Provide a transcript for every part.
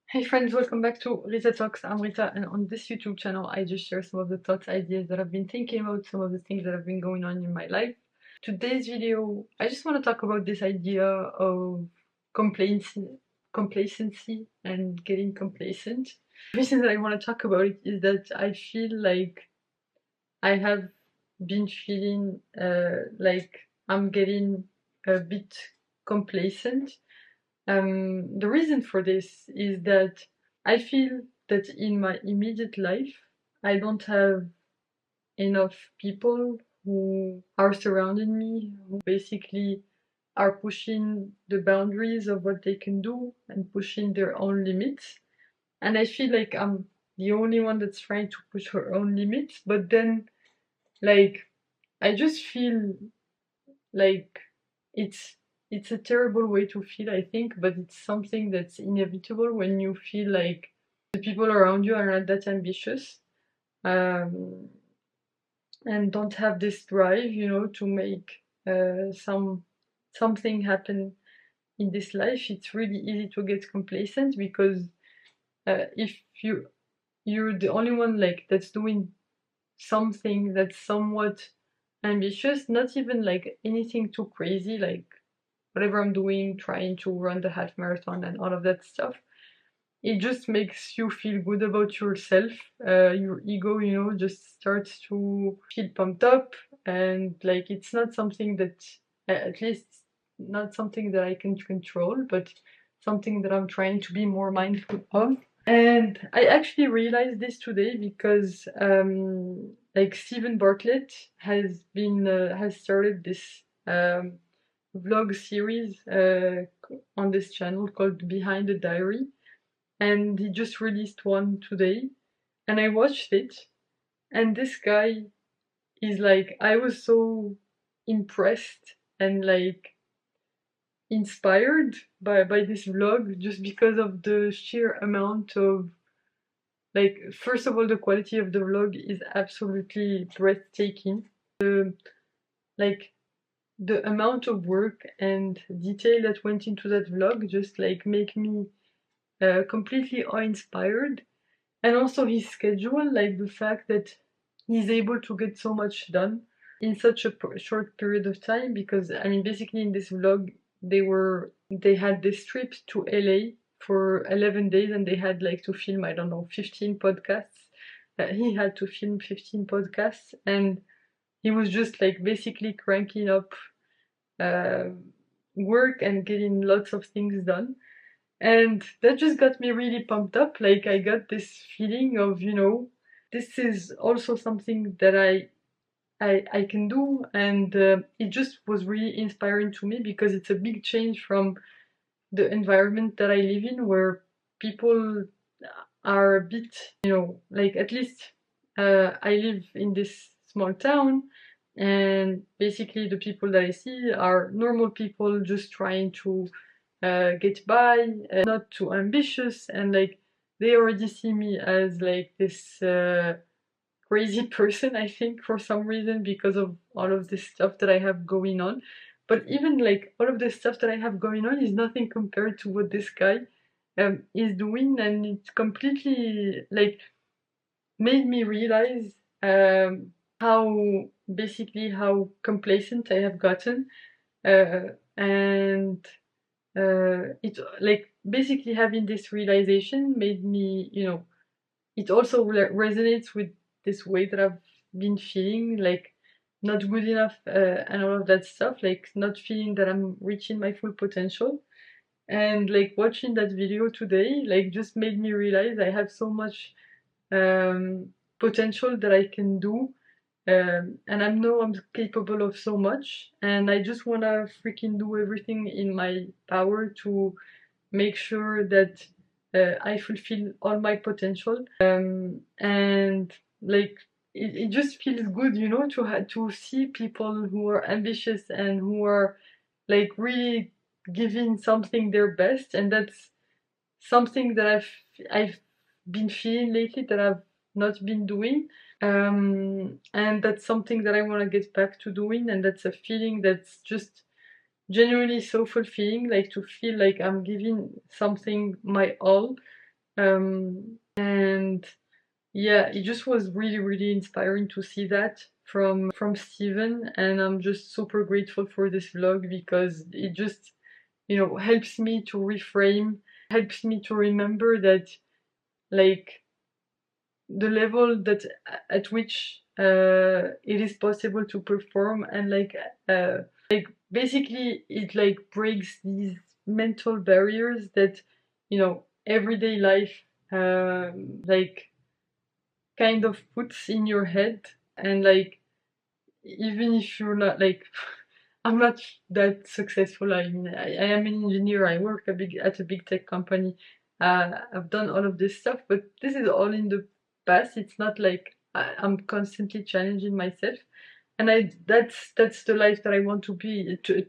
Hey friends, welcome back to Rita Talks. I'm Rita, and on this YouTube channel, I just share some of the thoughts, ideas that I've been thinking about, some of the things that have been going on in my life. Today's video, I just want to talk about this idea of complacency and getting complacent. The reason that I want to talk about it is that I feel like I have been feeling like I'm getting a bit complacent. The reason for this is that I feel that in my immediate life, I don't have enough people who are surrounding me, who basically are pushing the boundaries of what they can do and pushing their own limits. And I feel like I'm the only one that's trying to push her own limits, but then, like, I just feel like it's it's a terrible way to feel, I think, but it's something that's inevitable when you feel like the people around you are not that ambitious, um, and don't have this drive, to make something happen in this life. It's really easy to get complacent because if you're the only one like that's doing something that's somewhat ambitious, not even like anything too crazy, like whatever I'm doing, trying to run the half marathon and all of that stuff, it just makes you feel good about yourself. Your ego, just starts to feel pumped up, and like it's not something that, at least, not something that I can control, but something that I'm trying to be more mindful of. And I actually realized this today because, like Stephen Bartlett has started this vlog series on this channel called Behind the Diary, and he just released one today, and I watched it, and this guy is like, I was so impressed and like inspired by this vlog just because of the sheer amount of, like, first of all, the quality of the vlog is absolutely breathtaking. Like the amount of work and detail that went into that vlog just like make me completely awe-inspired. And also his schedule, like the fact that he's able to get so much done in such a short period of time. Because I mean, basically in this vlog, they had this trip to LA for 11 days, and they had like to film, I don't know, 15 podcasts. He had to film 15 podcasts, and he was just like basically cranking up uh, work and getting lots of things done. And that just got me really pumped up. Like, I got this feeling of, this is also something that I can do. And it just was really inspiring to me because it's a big change from the environment that I live in, where people are a bit, like, at least I live in this small town, and basically the people that I see are normal people just trying to get by, not too ambitious, and like they already see me as like this crazy person, I think, for some reason, because of all of this stuff that I have going on. But even like all of the stuff that I have going on is nothing compared to what this guy is doing, and it's completely like made me realize how basically how complacent I have gotten, and it like basically having this realization made me, it also resonates with this way that I've been feeling, like not good enough, and all of that stuff, like not feeling that I'm reaching my full potential. And like watching that video today, like just made me realize I have so much potential that I can do, and I know I'm capable of so much, and I just wanna freaking do everything in my power to make sure that I fulfill all my potential. And like it just feels good, to see people who are ambitious and who are like really giving something their best, and that's something that I've been feeling lately that I've not been doing. And that's something that I want to get back to doing, and that's a feeling that's just genuinely so fulfilling, like to feel like I'm giving something my all, And yeah, it just was really, really inspiring to see that from Steven, and I'm just super grateful for this vlog because it just, you know, helps me to reframe, helps me to remember that, like, the level that at which it is possible to perform, and like basically it like breaks these mental barriers that, you know, everyday life like kind of puts in your head. And like, even if you're not like I'm not that successful. I mean, I am an engineer. I work at a big tech company. I've done all of this stuff, but this is all in the past. It's not like I'm constantly challenging myself, and that's the life that I want to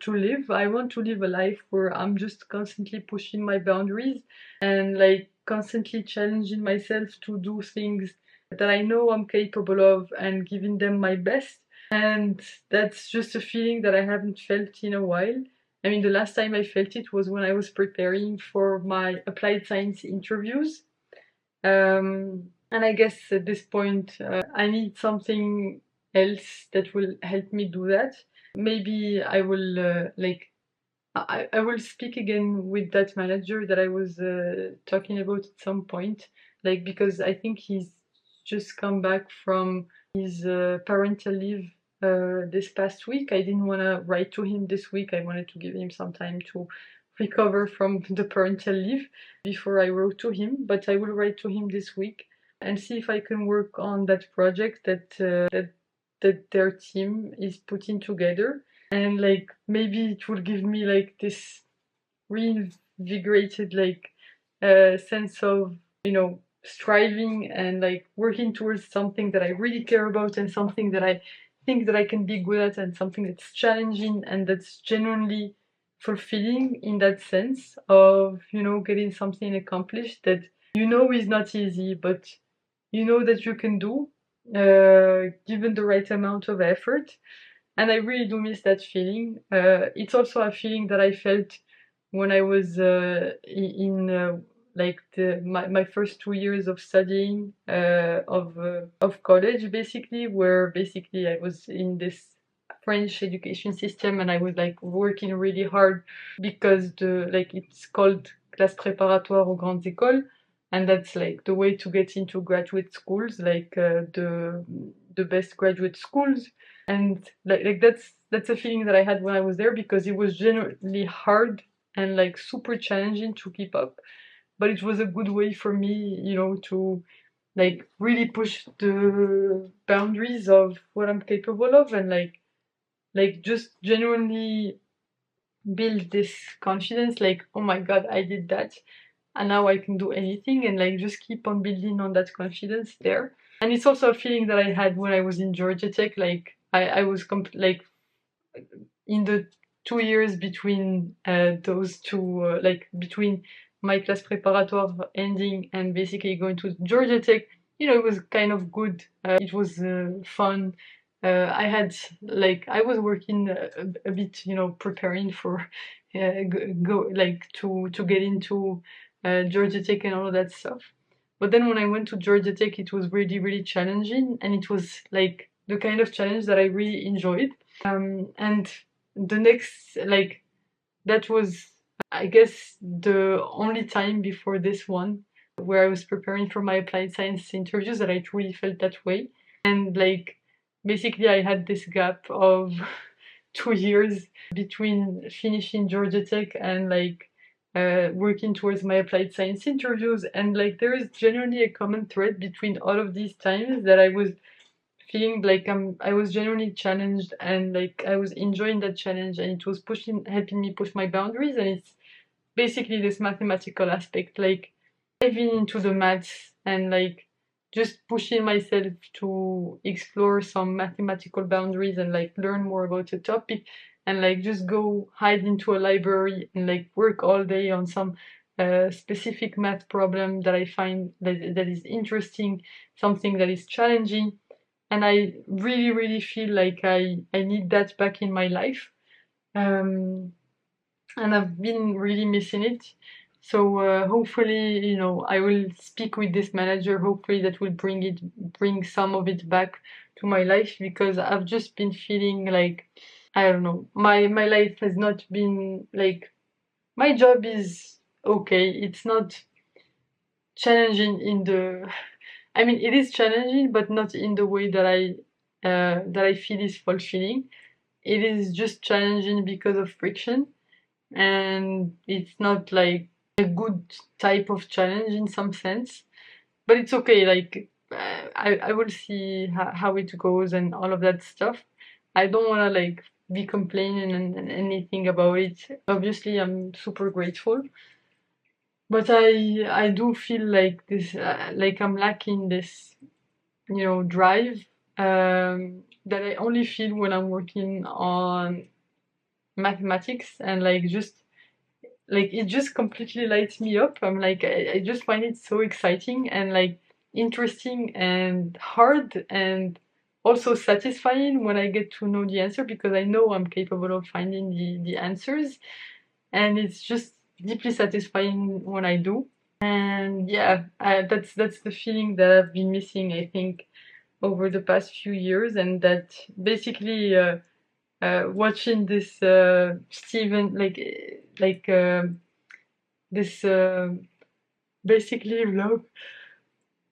live. I want to live a life where I'm just constantly pushing my boundaries and like constantly challenging myself to do things that I know I'm capable of and giving them my best. And that's just a feeling that I haven't felt in a while. I mean, the last time I felt it was when I was preparing for my applied science interviews. And I guess at this point, I need something else that will help me do that. Maybe I will I will speak again with that manager that I was talking about at some point, like because I think he's just come back from his parental leave this past week. I didn't want to write to him this week. I wanted to give him some time to recover from the parental leave before I wrote to him. But I will write to him this week and see if I can work on that project that their team is putting together, and like maybe it will give me like this reinvigorated like sense of, you know, striving and like working towards something that I really care about and something that I think that I can be good at and something that's challenging and that's genuinely fulfilling, in that sense of, you know, getting something accomplished that you know is not easy, but you know that you can do given the right amount of effort. And I really do miss that feeling. It's also a feeling that I felt when I was in like my first 2 years of studying of college, basically, where basically I was in this French education system and I was like working really hard because the like it's called classe préparatoire aux grandes écoles, and that's like the way to get into graduate schools, like the best graduate schools. And like that's a feeling that I had when I was there, because it was generally hard and like super challenging to keep up, but it was a good way for me, you know, to like really push the boundaries of what I'm capable of, and like just genuinely build this confidence, like, oh my god, I did that and now I can do anything, and like just keep on building on that confidence there. And it's also a feeling that I had when I was in Georgia Tech. Like I was like in the 2 years between those two, like between my class préparatoire ending and basically going to Georgia Tech, you know, it was kind of good. It was fun. I had like I was working a bit, you know, preparing for go like to get into Georgia Tech and all of that stuff. But then when I went to Georgia Tech, it was really, really challenging, and it was like the kind of challenge that I really enjoyed. And the next, like, that was, I guess, the only time before this one where I was preparing for my applied science interviews that I truly felt that way. And like, basically, I had this gap of 2 years between finishing Georgia Tech and like working towards my applied science interviews. And like, there is generally a common thread between all of these times that I was feeling like I was genuinely challenged, and like I was enjoying that challenge, and it was helping me push my boundaries. And it's basically this mathematical aspect, like diving into the maths and like just pushing myself to explore some mathematical boundaries and like learn more about a topic, and like just go hide into a library and like work all day on some specific math problem that I find that is interesting, something that is challenging. And I really, really feel like I need that back in my life. Um, and I've been really missing it. So hopefully, you know, I will speak with this manager. Hopefully that will bring some of it back to my life, because I've just been feeling like, I don't know, my life has not been like, my job is okay. It's not challenging in the, I mean, it is challenging, but not in the way that I feel is fulfilling. It is just challenging because of friction, and it's not like a good type of challenge in some sense. But it's okay. Like I will see how it goes and all of that stuff. I don't want to like be complaining and anything about it. Obviously, I'm super grateful, but I do feel like this, like I'm lacking this, you know, drive that I only feel when I'm working on mathematics, and like just like it just completely lights me up. I'm like I just find it so exciting and like interesting and hard, and also satisfying when I get to know the answer, because I know I'm capable of finding the answers, and it's just deeply satisfying when I do. And yeah, that's the feeling that I've been missing, I think, over the past few years, and that basically watching this Steven this basically vlog,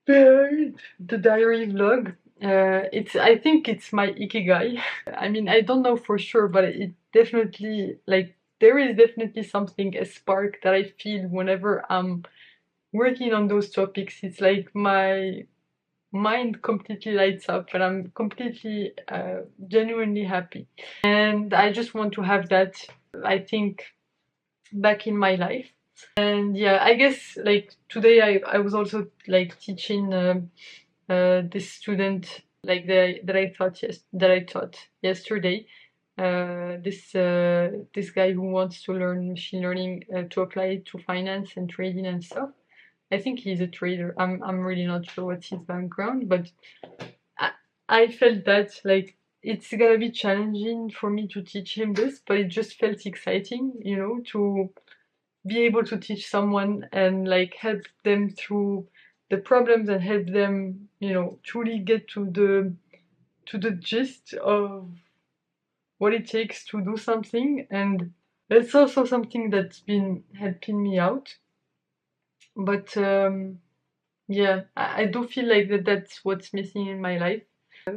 the diary vlog. It's, I think it's my ikigai. I mean, I don't know for sure, but it definitely, like, there is definitely something, a spark that I feel whenever I'm working on those topics. It's like my mind completely lights up, and I'm completely genuinely happy. And I just want to have that, I think, back in my life. And yeah, I guess like today I was also like teaching this student like that I taught yesterday. This guy who wants to learn machine learning to apply it to finance and trading and stuff. I think he's a trader. I'm really not sure what's his background, but I, I felt that like it's gonna be challenging for me to teach him this, but it just felt exciting, you know, to be able to teach someone and like help them through the problems and help them, you know, truly get to the gist of what it takes to do something. And it's also something that's been helping me out. But yeah, I do feel like that's what's missing in my life.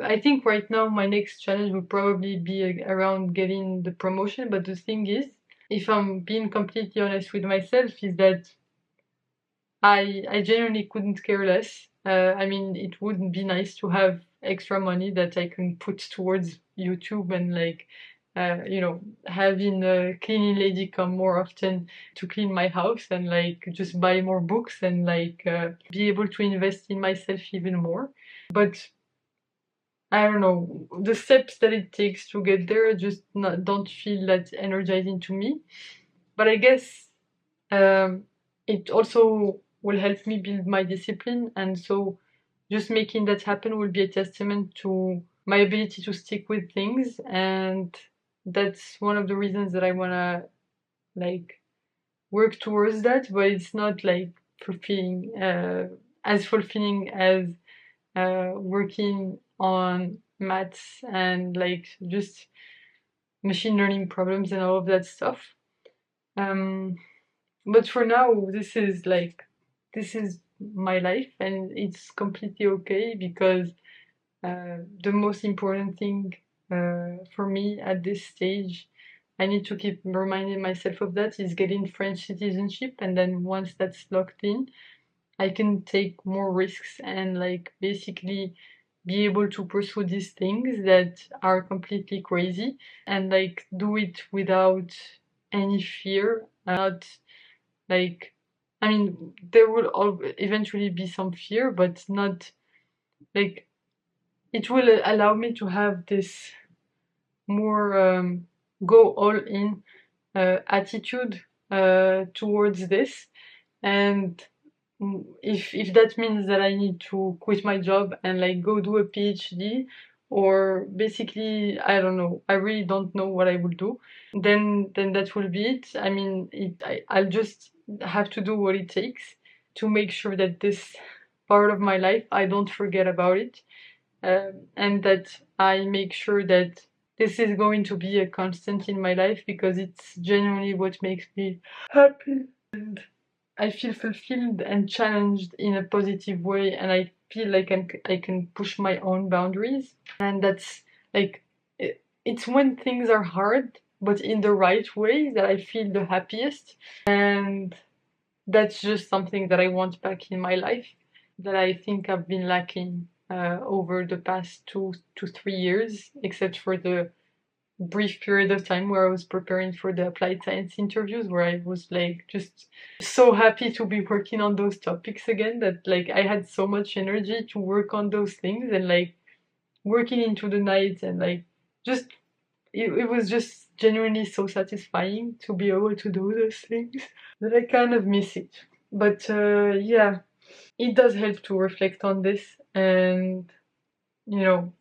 I think right now my next challenge would probably be around getting the promotion. But the thing is, if I'm being completely honest with myself, is that I genuinely couldn't care less. I mean, it would be nice to have extra money that I can put towards YouTube, and like, you know, having a cleaning lady come more often to clean my house, and like just buy more books, and like be able to invest in myself even more. But I don't know, the steps that it takes to get there just don't feel that energizing to me. But I guess um, it also will help me build my discipline, and so just making that happen will be a testament to my ability to stick with things. And that's one of the reasons that I want to like work towards that. But it's not like fulfilling, as fulfilling as working on maths and like just machine learning problems and all of that stuff. Um, but for now, this is my life, and it's completely okay, because the most important thing for me at this stage, I need to keep reminding myself of that, is getting French citizenship. And then once that's locked in, I can take more risks and like basically be able to pursue these things that are completely crazy, and like do it without any fear. Not like, I mean, there will eventually be some fear, but not like, it will allow me to have this more go all in attitude towards this. And if that means that I need to quit my job and like go do a PhD, or basically I don't know, I really don't know what I will do, then that will be it. I mean, I'll just have to do what it takes to make sure that this part of my life I don't forget about it, and that I make sure that this is going to be a constant in my life because it's genuinely what makes me happy. And I feel fulfilled and challenged in a positive way, and I feel like I can push my own boundaries. And that's like, it's when things are hard, but in the right way, that I feel the happiest. And that's just something that I want back in my life, that I think I've been lacking over the past 2 to 3 years, except for the brief period of time where I was preparing for the applied science interviews, where I was like just so happy to be working on those topics again, that like I had so much energy to work on those things, and like working into the night, and like just it was just genuinely so satisfying to be able to do those things, that I kind of miss it. But yeah, it does help to reflect on this, and you know,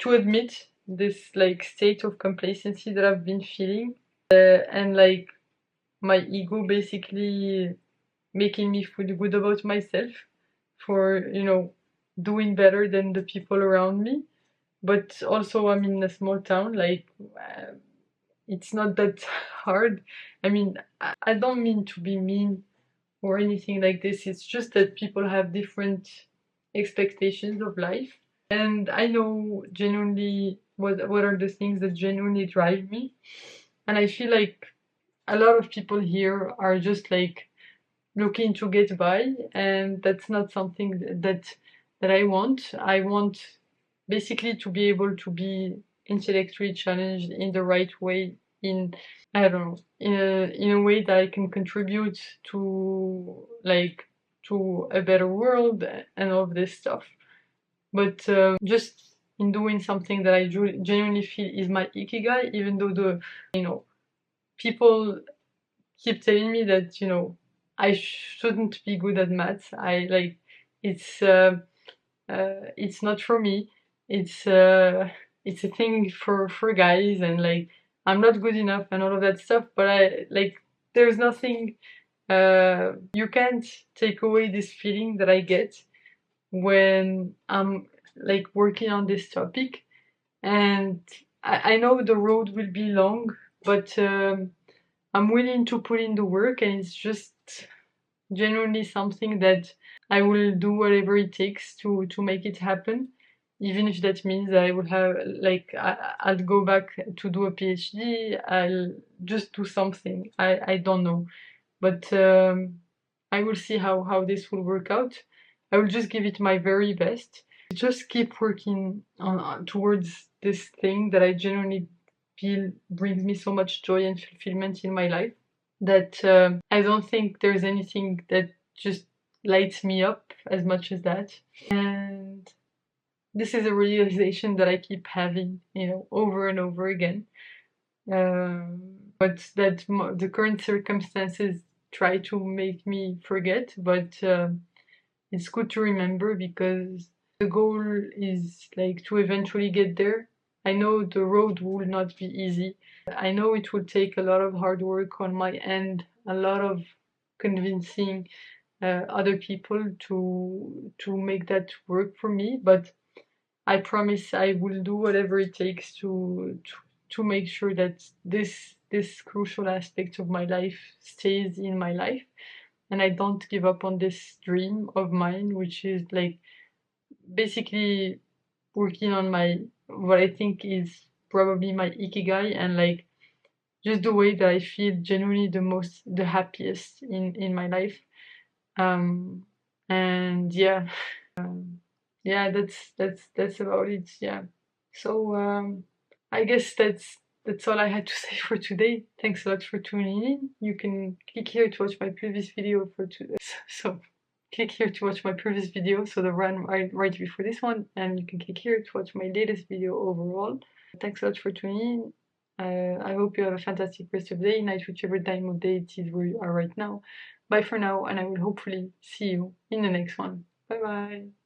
to admit this like state of complacency that I've been feeling, and like my ego basically making me feel good about myself for, doing better than the people around me. But also, I'm in a small town, like it's not that hard. I mean, I don't mean to be mean or anything like this. It's just that people have different expectations of life. And I know genuinely what are the things that genuinely drive me. And I feel like a lot of people here are just like looking to get by, and that's not something that I want. I want basically to be able to be intellectually challenged in the right way, in I don't know, in a way that I can contribute to like to a better world and all of this stuff. But just in doing something that I genuinely feel is my ikigai, even though people keep telling me that I shouldn't be good at maths. I like it's it's not for me. It's uh, it's a thing for guys, and like I'm not good enough and all of that stuff. But I like there's nothing. You can't take away this feeling that I get when I'm like working on this topic, and I know the road will be long, but I'm willing to put in the work, and it's just genuinely something that I will do whatever it takes to make it happen, even if that means that I will have like I'll go back to do a PhD. I'll just do something. I don't know, but I will see how this will work out. I will just give it my very best. Just keep working on towards this thing that I genuinely feel brings me so much joy and fulfillment in my life, that I don't think there's anything that just lights me up as much as that. And this is a realization that I keep having, over and over again. But that the current circumstances try to make me forget, but it's good to remember, because the goal is like to eventually get there. I know the road will not be easy. I know it will take a lot of hard work on my end, a lot of convincing other people to make that work for me, but I promise I will do whatever it takes to make sure that this crucial aspect of my life stays in my life, and I don't give up on this dream of mine, which is like basically working on my what I think is probably my ikigai, and like just the way that I feel genuinely the happiest in my life. Um, and yeah, yeah, that's about it. Yeah. So I guess that's all I had to say for today. Thanks a lot for tuning in. You can click here to watch my previous video for today. So click here to watch my previous video, so the one right before this one, and you can click here to watch my latest video overall. Thanks a lot for tuning in. I hope you have a fantastic rest of the day, night, whichever time of day it is where you are right now. Bye for now, and I will hopefully see you in the next one. Bye bye.